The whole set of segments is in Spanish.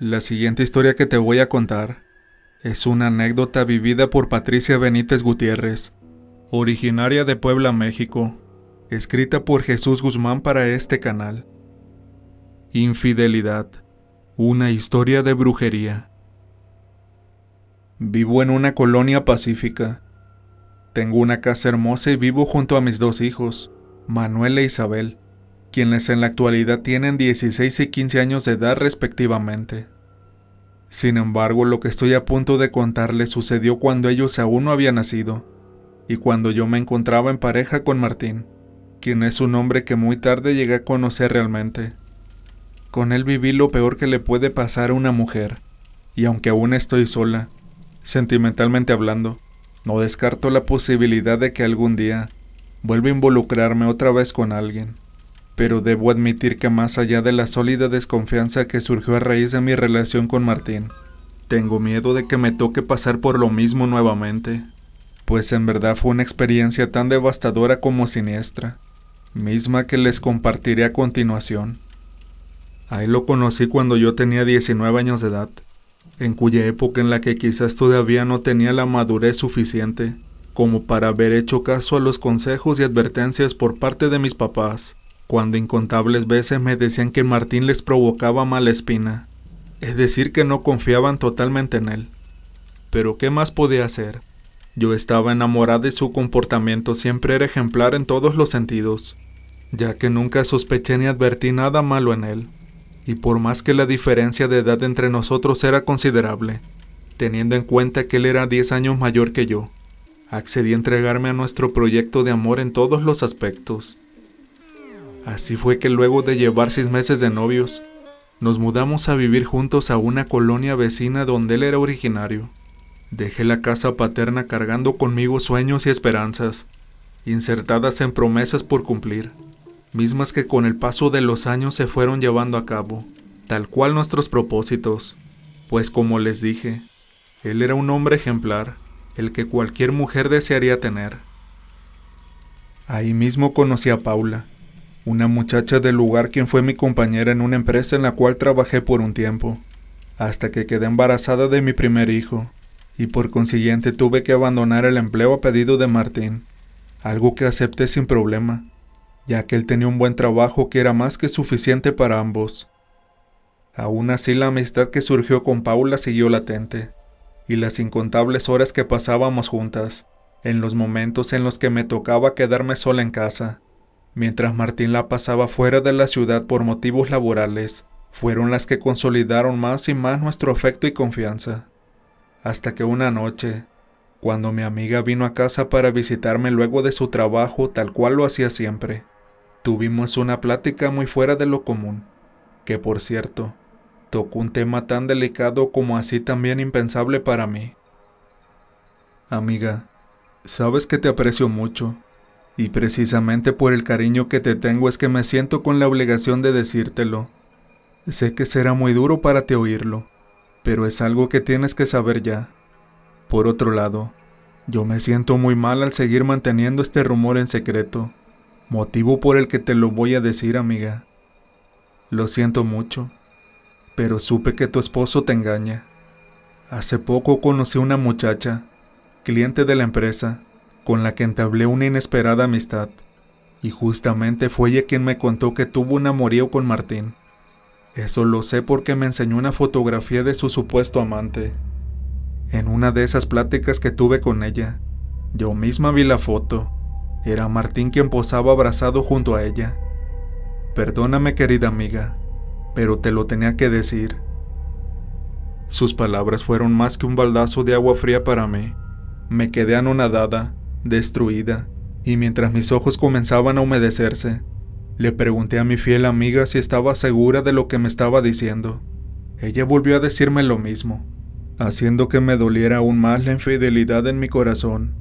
La siguiente historia que te voy a contar es una anécdota vivida por Patricia Benítez Gutiérrez, originaria de Puebla, México, escrita por Jesús Guzmán para este canal. Infidelidad, una historia de brujería. Vivo en una colonia pacífica. Tengo una casa hermosa y vivo junto a mis dos hijos, Manuel e Isabel, quienes en la actualidad tienen 16 y 15 años de edad respectivamente. Sin embargo, lo que estoy a punto de contarles sucedió cuando ellos aún no habían nacido, y cuando yo me encontraba en pareja con Martín, quien es un hombre que muy tarde llegué a conocer realmente. Con él viví lo peor que le puede pasar a una mujer, y aunque aún estoy sola, sentimentalmente hablando, no descarto la posibilidad de que algún día vuelva a involucrarme otra vez con alguien. Pero debo admitir que más allá de la sólida desconfianza que surgió a raíz de mi relación con Martín, tengo miedo de que me toque pasar por lo mismo nuevamente, pues en verdad fue una experiencia tan devastadora como siniestra, misma que les compartiré a continuación. A él lo conocí cuando yo tenía 19 años de edad, en cuya época en la que quizás todavía no tenía la madurez suficiente como para haber hecho caso a los consejos y advertencias por parte de mis papás, cuando incontables veces me decían que Martín les provocaba mala espina, es decir, que no confiaban totalmente en él. Pero ¿qué más podía hacer? Yo estaba enamorada y su comportamiento siempre era ejemplar en todos los sentidos, ya que nunca sospeché ni advertí nada malo en él, y por más que la diferencia de edad entre nosotros era considerable, teniendo en cuenta que él era 10 años mayor que yo, accedí a entregarme a nuestro proyecto de amor en todos los aspectos. Así fue que luego de llevar 6 meses de novios, nos mudamos a vivir juntos a una colonia vecina donde él era originario. Dejé la casa paterna cargando conmigo sueños y esperanzas, insertadas en promesas por cumplir, mismas que con el paso de los años se fueron llevando a cabo, tal cual nuestros propósitos, pues como les dije, él era un hombre ejemplar, el que cualquier mujer desearía tener. Ahí mismo conocí a Paula, una muchacha del lugar quien fue mi compañera en una empresa en la cual trabajé por un tiempo, hasta que quedé embarazada de mi primer hijo, y por consiguiente tuve que abandonar el empleo a pedido de Martín, algo que acepté sin problema, ya que él tenía un buen trabajo que era más que suficiente para ambos. Aún así, la amistad que surgió con Paula siguió latente, y las incontables horas que pasábamos juntas, en los momentos en los que me tocaba quedarme sola en casa, mientras Martín la pasaba fuera de la ciudad por motivos laborales, fueron las que consolidaron más y más nuestro afecto y confianza. Hasta que una noche, cuando mi amiga vino a casa para visitarme luego de su trabajo tal cual lo hacía siempre, tuvimos una plática muy fuera de lo común, que por cierto, tocó un tema tan delicado como así también impensable para mí. Amiga, sabes que te aprecio mucho, y precisamente por el cariño que te tengo es que me siento con la obligación de decírtelo. Sé que será muy duro para ti oírlo, pero es algo que tienes que saber ya. Por otro lado, yo me siento muy mal al seguir manteniendo este rumor en secreto, motivo por el que te lo voy a decir, amiga. Lo siento mucho, pero supe que tu esposo te engaña. Hace poco conocí a una muchacha, cliente de la empresa, con la que entablé una inesperada amistad, y justamente fue ella quien me contó que tuvo un amorío con Martín. Eso lo sé porque me enseñó una fotografía de su supuesto amante. En una de esas pláticas que tuve con ella, yo misma vi la foto. Era Martín quien posaba abrazado junto a ella. Perdóname, querida amiga, pero te lo tenía que decir. Sus palabras fueron más que un baldazo de agua fría para mí. Me quedé anonadada, destruida, y mientras mis ojos comenzaban a humedecerse, le pregunté a mi fiel amiga si estaba segura de lo que me estaba diciendo. Ella volvió a decirme lo mismo, haciendo que me doliera aún más la infidelidad en mi corazón.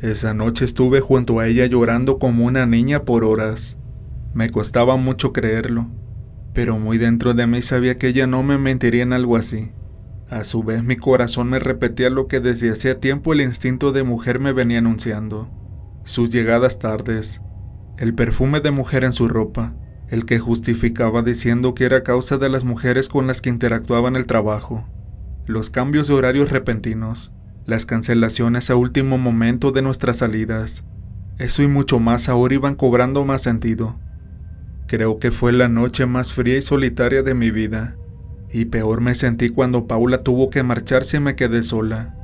Esa noche estuve junto a ella llorando como una niña por horas. Me costaba mucho creerlo, pero muy dentro de mí sabía que ella no me mentiría en algo así. A su vez mi corazón me repetía lo que desde hacía tiempo el instinto de mujer me venía anunciando. Sus llegadas tardes, el perfume de mujer en su ropa, el que justificaba diciendo que era causa de las mujeres con las que interactuaba en el trabajo, los cambios de horarios repentinos, las cancelaciones a último momento de nuestras salidas. Eso y mucho más ahora iban cobrando más sentido. Creo que fue la noche más fría y solitaria de mi vida, y peor me sentí cuando Paula tuvo que marcharse y me quedé sola.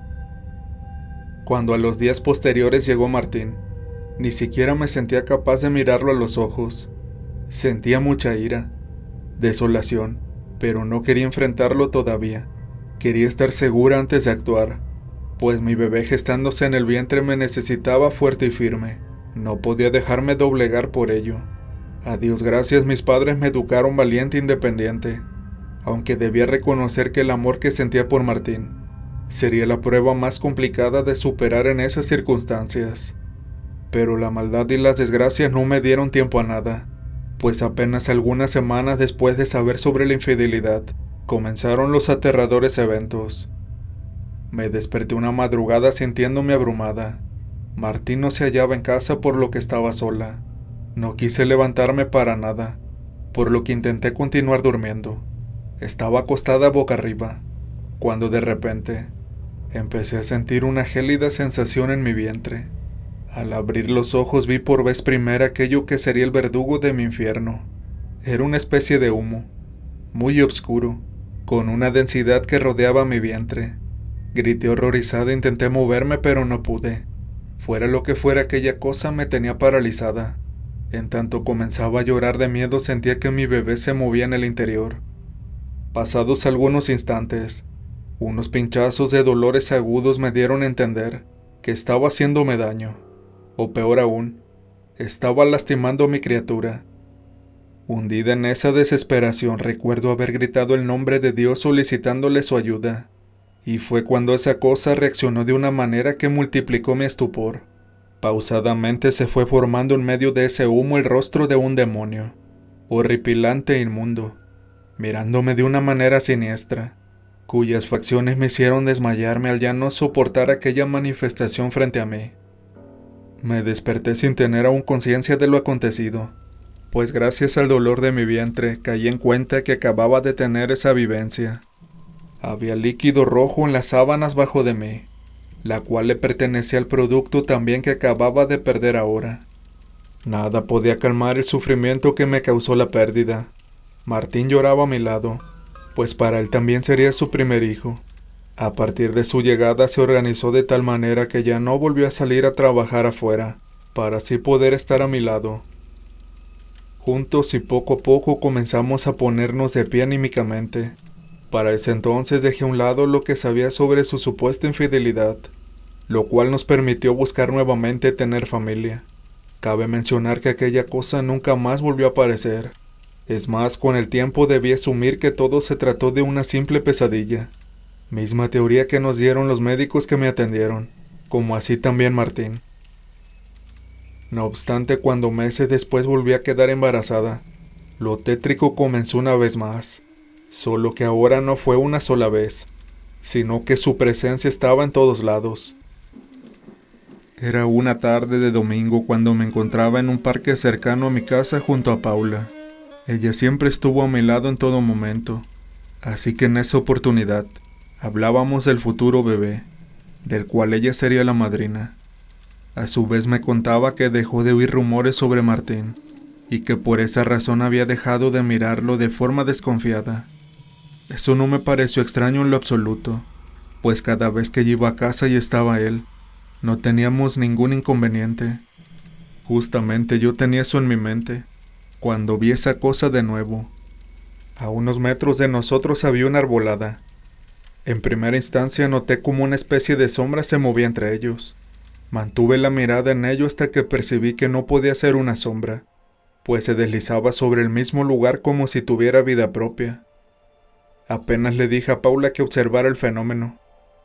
Cuando a los días posteriores llegó Martín, ni siquiera me sentía capaz de mirarlo a los ojos. Sentía mucha ira, desolación, pero no quería enfrentarlo todavía. Quería estar segura antes de actuar, pues mi bebé gestándose en el vientre me necesitaba fuerte y firme. No podía dejarme doblegar por ello. A Dios gracias, mis padres me educaron valiente e independiente, aunque debía reconocer que el amor que sentía por Martín sería la prueba más complicada de superar en esas circunstancias. Pero la maldad y las desgracias no me dieron tiempo a nada, pues apenas algunas semanas después de saber sobre la infidelidad, comenzaron los aterradores eventos. Me desperté una madrugada sintiéndome abrumada. Martín no se hallaba en casa, por lo que estaba sola. No quise levantarme para nada, por lo que intenté continuar durmiendo. Estaba acostada boca arriba, cuando de repente empecé a sentir una gélida sensación en mi vientre. Al abrir los ojos vi por vez primera aquello que sería el verdugo de mi infierno. Era una especie de humo, muy oscuro, con una densidad que rodeaba mi vientre. Grité horrorizada e intenté moverme, pero no pude. Fuera lo que fuera aquella cosa, me tenía paralizada. En tanto comenzaba a llorar de miedo, sentía que mi bebé se movía en el interior. Pasados algunos instantes, unos pinchazos de dolores agudos me dieron a entender que estaba haciéndome daño, o peor aún, estaba lastimando a mi criatura. Hundida en esa desesperación, recuerdo haber gritado el nombre de Dios solicitándole su ayuda, y fue cuando esa cosa reaccionó de una manera que multiplicó mi estupor. Pausadamente se fue formando en medio de ese humo el rostro de un demonio, horripilante e inmundo, mirándome de una manera siniestra, cuyas facciones me hicieron desmayarme al ya no soportar aquella manifestación frente a mí. Me desperté sin tener aún conciencia de lo acontecido, pues gracias al dolor de mi vientre caí en cuenta que acababa de tener esa vivencia. Había líquido rojo en las sábanas bajo de mí, la cual le pertenecía al producto también que acababa de perder ahora. Nada podía calmar el sufrimiento que me causó la pérdida. Martín lloraba a mi lado, pues para él también sería su primer hijo. A partir de su llegada se organizó de tal manera que ya no volvió a salir a trabajar afuera, para así poder estar a mi lado. Juntos y poco a poco comenzamos a ponernos de pie anímicamente. Para ese entonces dejé a un lado lo que sabía sobre su supuesta infidelidad, lo cual nos permitió buscar nuevamente tener familia. Cabe mencionar que aquella cosa nunca más volvió a aparecer. Es más, con el tiempo debí asumir que todo se trató de una simple pesadilla, misma teoría que nos dieron los médicos que me atendieron, como así también Martín. No obstante, cuando meses después volví a quedar embarazada, lo tétrico comenzó una vez más. Solo que ahora no fue una sola vez, sino que su presencia estaba en todos lados. Era una tarde de domingo cuando me encontraba en un parque cercano a mi casa junto a Paula. Ella siempre estuvo a mi lado en todo momento, así que en esa oportunidad hablábamos del futuro bebé, del cual ella sería la madrina. A su vez me contaba que dejó de oír rumores sobre Martín, y que por esa razón había dejado de mirarlo de forma desconfiada. Eso no me pareció extraño en lo absoluto, pues cada vez que yo iba a casa y estaba él, no teníamos ningún inconveniente. Justamente yo tenía eso en mi mente, cuando vi esa cosa de nuevo. A unos metros de nosotros había una arbolada. En primera instancia noté como una especie de sombra se movía entre ellos. Mantuve la mirada en ello hasta que percibí que no podía ser una sombra, pues se deslizaba sobre el mismo lugar como si tuviera vida propia. Apenas le dije a Paula que observara el fenómeno.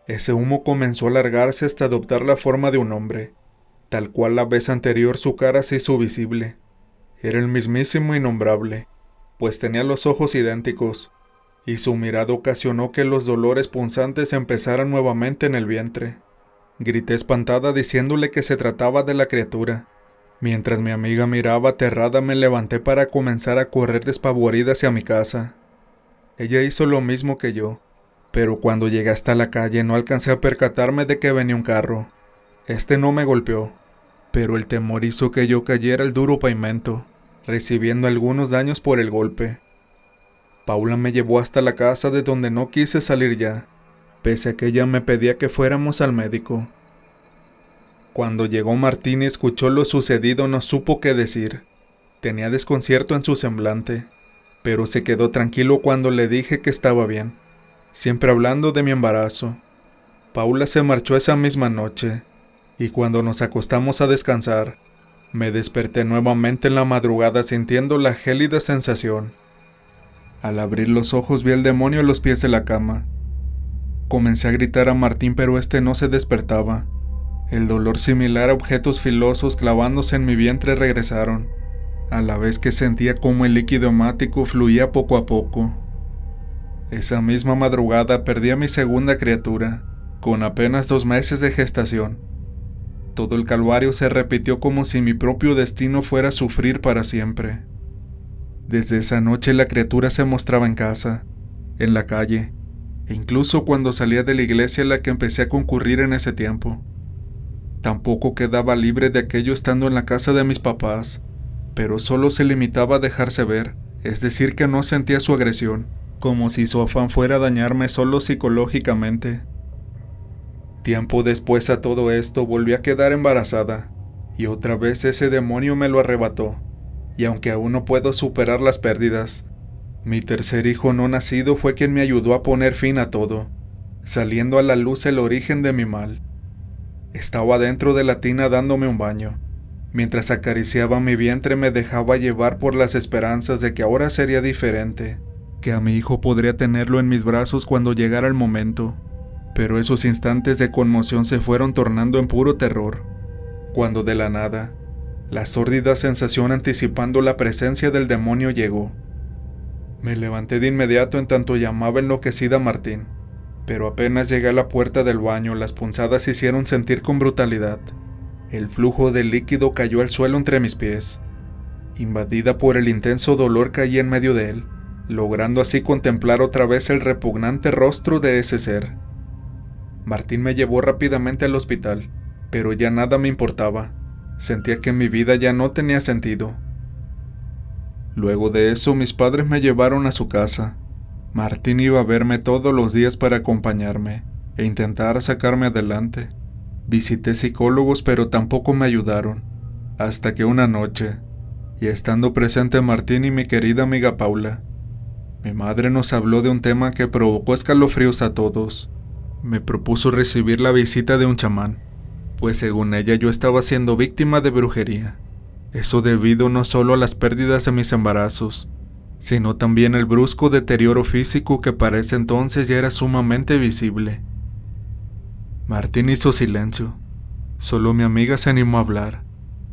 Ese humo comenzó a alargarse hasta adoptar la forma de un hombre. Tal cual la vez anterior su cara se hizo visible. Era el mismísimo innombrable, pues tenía los ojos idénticos, y su mirada ocasionó que los dolores punzantes empezaran nuevamente en el vientre. Grité espantada diciéndole que se trataba de la criatura, Mientras mi amiga miraba aterrada, me levanté para comenzar a correr despavorida hacia mi casa. Ella hizo lo mismo que yo, pero cuando llegué hasta la calle no alcancé a percatarme de que venía un carro. Este no me golpeó, pero el temor hizo que yo cayera al duro pavimento, recibiendo algunos daños por el golpe. Paula me llevó hasta la casa, de donde no quise salir ya, pese a que ella me pedía que fuéramos al médico. Cuando llegó Martín y escuchó lo sucedido, no supo qué decir. Tenía desconcierto en su semblante, pero se quedó tranquilo cuando le dije que estaba bien, siempre hablando de mi embarazo. Paula se marchó esa misma noche, y cuando nos acostamos a descansar, me desperté nuevamente en la madrugada sintiendo la gélida sensación. Al abrir los ojos vi al demonio a los pies de la cama. Comencé a gritar a Martín, pero este no se despertaba. El dolor similar a objetos filosos clavándose en mi vientre regresaron, a la vez que sentía como el líquido hemático fluía poco a poco. Esa misma madrugada perdí a mi segunda criatura, con apenas 2 meses de gestación. Todo el calvario se repitió como si mi propio destino fuera a sufrir para siempre. Desde esa noche la criatura se mostraba en casa, en la calle, e incluso cuando salía de la iglesia a la que empecé a concurrir en ese tiempo. Tampoco quedaba libre de aquello estando en la casa de mis papás, pero solo se limitaba a dejarse ver, es decir que no sentía su agresión, como si su afán fuera a dañarme solo psicológicamente. Tiempo después a todo esto volví a quedar embarazada, y otra vez ese demonio me lo arrebató, y aunque aún no puedo superar las pérdidas, mi tercer hijo no nacido fue quien me ayudó a poner fin a todo, saliendo a la luz el origen de mi mal. Estaba dentro de la tina dándome un baño. Mientras acariciaba mi vientre me dejaba llevar por las esperanzas de que ahora sería diferente, que a mi hijo podría tenerlo en mis brazos cuando llegara el momento. Pero esos instantes de conmoción se fueron tornando en puro terror, cuando de la nada, la sórdida sensación anticipando la presencia del demonio llegó. Me levanté de inmediato en tanto llamaba enloquecida a Martín. Pero apenas llegué a la puerta del baño, las punzadas se hicieron sentir con brutalidad. El flujo de líquido cayó al suelo entre mis pies. Invadida por el intenso dolor caí en medio de él, logrando así contemplar otra vez el repugnante rostro de ese ser. Martín me llevó rápidamente al hospital, pero ya nada me importaba. Sentía que mi vida ya no tenía sentido. Luego de eso, mis padres me llevaron a su casa. Martín iba a verme todos los días para acompañarme e intentar sacarme adelante. Visité psicólogos, pero tampoco me ayudaron, hasta que una noche, y estando presente Martín y mi querida amiga Paula, mi madre nos habló de un tema que provocó escalofríos a todos. Me propuso recibir la visita de un chamán, pues según ella yo estaba siendo víctima de brujería. Eso debido no solo a las pérdidas de mis embarazos, sino también el brusco deterioro físico que para ese entonces ya era sumamente visible. Martín hizo silencio. Solo mi amiga se animó a hablar,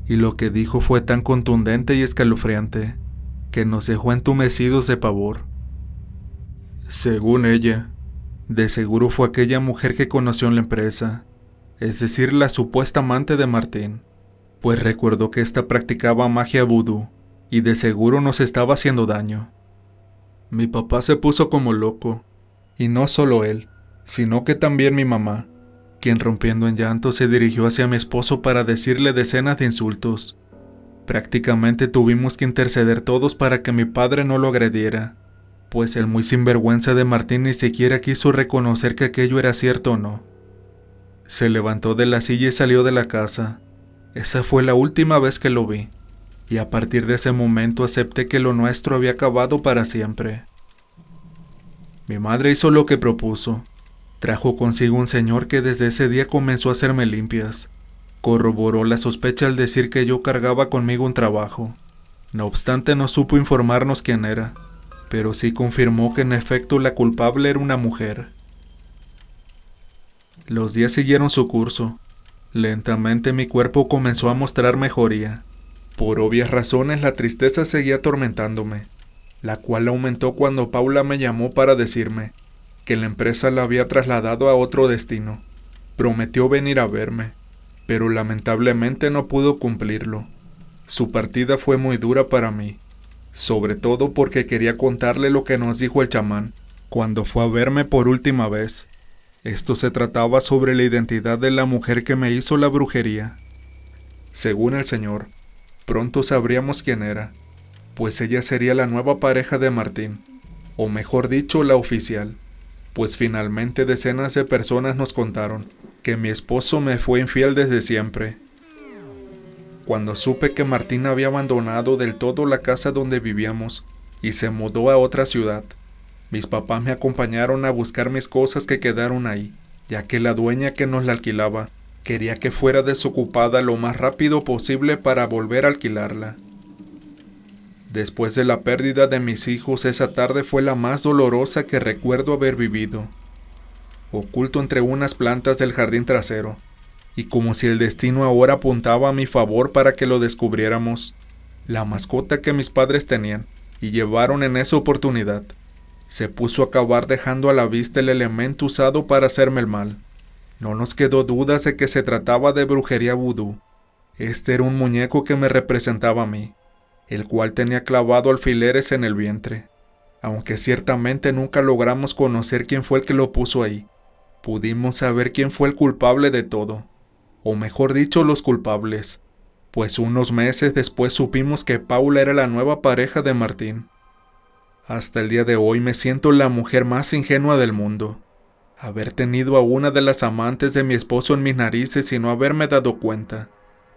y lo que dijo fue tan contundente y escalofriante, que nos dejó entumecidos de pavor. Según ella, de seguro fue aquella mujer que conoció en la empresa, es decir, la supuesta amante de Martín, pues recordó que ésta practicaba magia vudú, y de seguro nos estaba haciendo daño. Mi papá se puso como loco, y no solo él, sino que también mi mamá, quien rompiendo en llanto se dirigió hacia mi esposo para decirle decenas de insultos. Prácticamente tuvimos que interceder todos para que mi padre no lo agrediera, pues el muy sinvergüenza de Martín ni siquiera quiso reconocer que aquello era cierto o no. Se levantó de la silla y salió de la casa. Esa fue la última vez que lo vi, y a partir de ese momento acepté que lo nuestro había acabado para siempre. Mi madre hizo lo que propuso. Trajo consigo un señor que desde ese día comenzó a hacerme limpias. Corroboró la sospecha al decir que yo cargaba conmigo un trabajo. No obstante, no supo informarnos quién era, pero sí confirmó que en efecto la culpable era una mujer. Los días siguieron su curso. Lentamente mi cuerpo comenzó a mostrar mejoría. Por obvias razones la tristeza seguía atormentándome, la cual aumentó cuando Paula me llamó para decirme que la empresa la había trasladado a otro destino. Prometió venir a verme, pero lamentablemente no pudo cumplirlo, Su partida fue muy dura para mí, sobre todo porque quería contarle lo que nos dijo el chamán cuando fue a verme por última vez. Esto se trataba sobre la identidad de la mujer que me hizo la brujería. Según el señor, pronto sabríamos quién era, pues ella sería la nueva pareja de Martín, o mejor dicho, la oficial, pues finalmente decenas de personas nos contaron que mi esposo me fue infiel desde siempre. Cuando supe que Martín había abandonado del todo la casa donde vivíamos y se mudó a otra ciudad, mis papás me acompañaron a buscar mis cosas que quedaron ahí, ya que la dueña que nos la alquilaba quería que fuera desocupada lo más rápido posible para volver a alquilarla. Después de la pérdida de mis hijos, esa tarde fue la más dolorosa que recuerdo haber vivido. Oculto entre unas plantas del jardín trasero, y como si el destino ahora apuntaba a mi favor para que lo descubriéramos, la mascota que mis padres tenían y llevaron en esa oportunidad, se puso a acabar dejando a la vista el elemento usado para hacerme el mal. No nos quedó dudas de que se trataba de brujería vudú. Este era un muñeco que me representaba a mí, el cual tenía clavado alfileres en el vientre. Aunque ciertamente nunca logramos conocer quién fue el que lo puso ahí, pudimos saber quién fue el culpable de todo, o mejor dicho, los culpables, pues unos meses después supimos que Paula era la nueva pareja de Martín. Hasta el día de hoy me siento la mujer más ingenua del mundo. Haber tenido a una de las amantes de mi esposo en mis narices y no haberme dado cuenta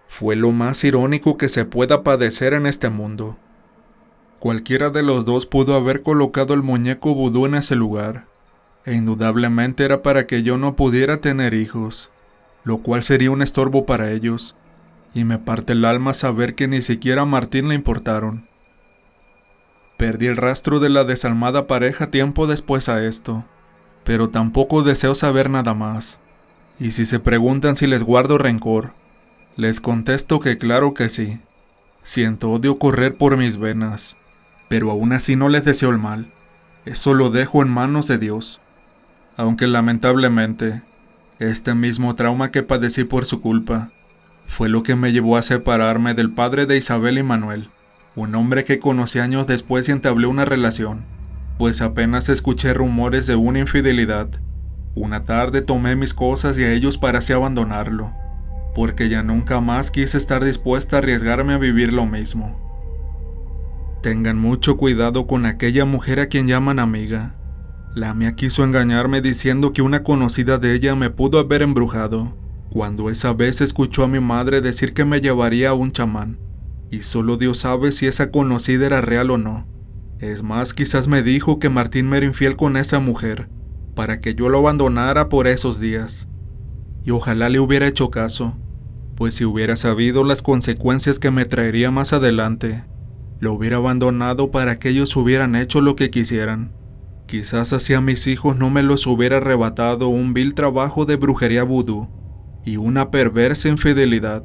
fue lo más irónico que se pueda padecer en este mundo. Cualquiera de los dos pudo haber colocado el muñeco vudú en ese lugar, e indudablemente era para que yo no pudiera tener hijos, lo cual sería un estorbo para ellos, y me parte el alma saber que ni siquiera a Martín le importaron. Perdí el rastro de la desalmada pareja tiempo después a esto, pero tampoco deseo saber nada más, y si se preguntan si les guardo rencor, les contesto que claro que sí. Siento odio correr por mis venas, pero aún así no les deseo el mal. Eso lo dejo en manos de Dios. Aunque lamentablemente, este mismo trauma que padecí por su culpa fue lo que me llevó a separarme del padre de Isabel y Manuel, un hombre que conocí años después y entablé una relación, pues apenas escuché rumores de una infidelidad. Una tarde tomé mis cosas y a ellos para así abandonarlo, porque ya nunca más quise estar dispuesta a arriesgarme a vivir lo mismo. Tengan mucho cuidado con aquella mujer a quien llaman amiga. La mía quiso engañarme diciendo que una conocida de ella me pudo haber embrujado, cuando esa vez escuchó a mi madre decir que me llevaría a un chamán, y solo Dios sabe si esa conocida era real o no. Es más, quizás me dijo que Martín me era infiel con esa mujer, para que yo lo abandonara por esos días. Y ojalá le hubiera hecho caso, pues si hubiera sabido las consecuencias que me traería más adelante, lo hubiera abandonado para que ellos hubieran hecho lo que quisieran. Quizás así a mis hijos no me los hubiera arrebatado un vil trabajo de brujería vudú y una perversa infidelidad.